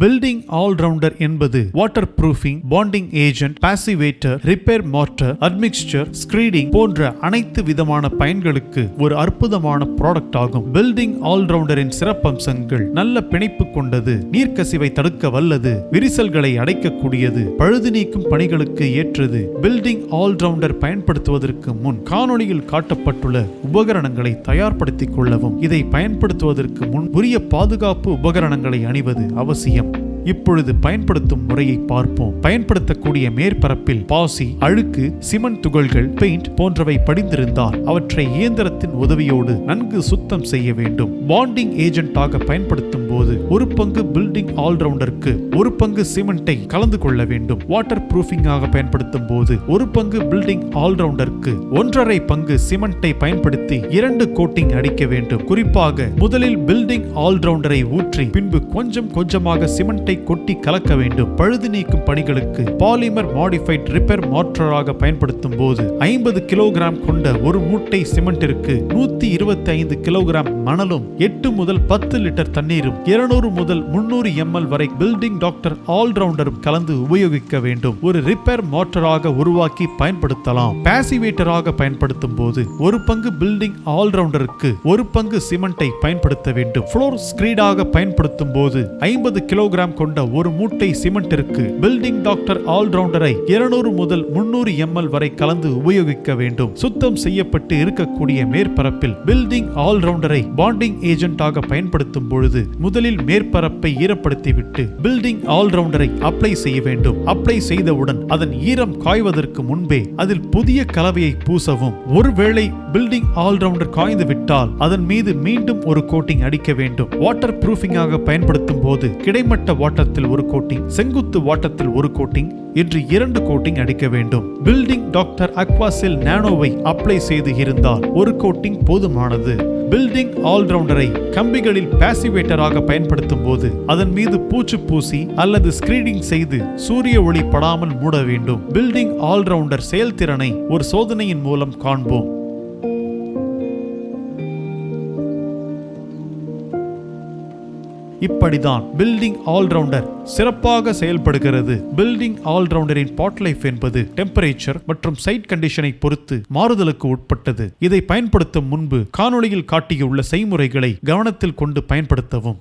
Building allrounder என்பது waterproofing, bonding agent, passivator, repair mortar, admixture, screeding போன்ற அனைத்து விதமான பயன்களுக்கு ஒரு அற்புதமான ப்ராடக்ட் ஆகும். பில்டிங் ஆல்ரவுண்டரின் சிறப்பம்சங்கள்: நல்ல பிணைப்பு கொண்டது, நீர்க்கசிவை தடுக்க வல்லது, விரிசல்களை அடைக்கக்கூடியது, பழுது நீக்கும் பணிகளுக்கு ஏற்றது. பில்டிங் ஆல்ரவுண்டர் பயன்படுத்துவதற்கு முன் காணொளியில் காட்டப்பட்டுள்ள உபகரணங்களை தயார்படுத்திக் கொள்ளவும். இதை பயன்படுத்துவதற்கு முன் உரிய பாதுகாப்பு உபகரணங்களை அணிவது அவசியம். இப்பொழுது பயன்படுத்தும் முறையை பார்ப்போம். பயன்படுத்தக்கூடிய மேற்பரப்பில் பாசி, அழுக்கு, சிமெண்ட் துகள்கள், பெயிண்ட் போன்றவை படிந்திருந்தால் அவற்றை இயந்திரத்தின் உதவியோடு நன்கு சுத்தம் செய்ய வேண்டும். பாண்டிங் ஏஜென்ட்டாக பயன்படுத்தும் போது ஒரு பங்கு பில்டிங் ஆல்ரவுண்டருக்கு ஒரு பங்கு சிமெண்டை கலந்து கொள்ள வேண்டும். வாட்டர் ப்ரூஃபிங்காக பயன்படுத்தும் போது ஒரு பங்கு பில்டிங் ஆல்ரவுண்டருக்கு 1.5 பங்கு சிமெண்டை பயன்படுத்தி 2 கோட்டிங் அடிக்க வேண்டும். குறிப்பாக முதலில் பில்டிங் ஆல்ரவுண்டரை ஊற்றி பின்பு கொஞ்சம் கொஞ்சமாக சிமெண்டை கொட்டி கலக்க வேண்டும். பழுது நீக்கும் பணிகளுக்கு பாலிமர் மாடிஃபைட் ரிப்பேர் மார்ட்டராக பயன்படுத்தும் போது 50 கிலோகிராம் கொண்ட ஒரு மூட்டை சிமெண்டிற்கு 125 கிலோகிராம் மணலும் 8 முதல் 10 லிட்டர் தண்ணீரும் 200 முதல் 300 ml வரை பில்டிங் டாக்டர் ஆல்ரவுண்டரும் கலந்து உபயோகிக்க வேண்டும். ஒரு ரிப்பேர் மார்ட்டராக உருவாக்கி பயன்படுத்தலாம். பாசிவேட்டராக பயன்படுத்தும் போது ஒரு பங்கு பில்டிங் ஆல்ரவுண்டருக்கு ஒரு பங்கு சிமெண்டை பயன்படுத்த வேண்டும். ஃப்ளோர் ஸ்கிரீடாக பயன்படுத்தும் போது 50 கிலோகிராம் கொண்ட ஒரு மூட்டை சிமெண்டிற்கு பில்டிங் டாக்டர் ஆல்ரவுண்டரை 200 முதல் 300 ml வரை கலந்து உபயோகிக்க வேண்டும். சுத்தம் செய்யப்பட்டு இருக்கக்கூடிய மேற்பரப்பில் பில்டிங் ஆல்ரவுண்டரை பாண்டிங் ஏஜென்ட்டாக பயன்படுத்தும் பொழுது முதலில் மேற்பரப்பை ஈரப்படுத்திவிட்டு பில்டிங் ஆல்ரவுண்டரை அப்ளை செய்ய வேண்டும். அப்ளை செய்தவுடன் அதன் ஈரம் காய்வதற்கு முன்பே அதில் புதிய கலவையை பூசவும். ஒருவேளை பில்டிங் ஆல்ரவுண்டர் காய்ந்து விட்டால் அதன் மீது மீண்டும் ஒரு கோட்டிங் அடிக்க வேண்டும். வாட்டர் ப்ரூஃபிங்காக பயன்படுத்தும் போது கிடைமட்ட வாட்டத்தில் ஒரு கோட்டிங், செங்குத்து வாட்டத்தில் ஒரு கோட்டிங் என்று 2 கோட்டிங் அடிக்க வேண்டும். பில்டிங் டாக்டர் அக்வாசெல் நானோவை அப்ளை செய்து இருந்தால் ஒரு கோட்டிங் போதுமானது. பில்டிங் ஆல்ரவுண்டரை கம்பிகளில் பாசிவேட்டராக பயன்படுத்தும் போது அதன் மீது பூச்சு பூசி அல்லது ஸ்கிரீடிங் செய்து சூரிய ஒளி படாமல் மூட வேண்டும். பில்டிங் ஆல்ரவுண்டர் செயல்திறனை ஒரு சோதனையின் மூலம் காண்போம். இப்படிதான் பில்டிங் ஆல்ரவுண்டர் சிறப்பாக செயல்படுகிறது. பில்டிங் ஆல்ரவுண்டரின் பாட் லைஃப் என்பது டெம்பரேச்சர் மற்றும் சைட் கண்டிஷனை பொறுத்து மாறுதலுக்கு உட்பட்டது. இதை பயன்படுத்தும் முன்பு காணொளியில் காட்டியுள்ள செய்முறைகளை கவனத்தில் கொண்டு பயன்படுத்தவும்.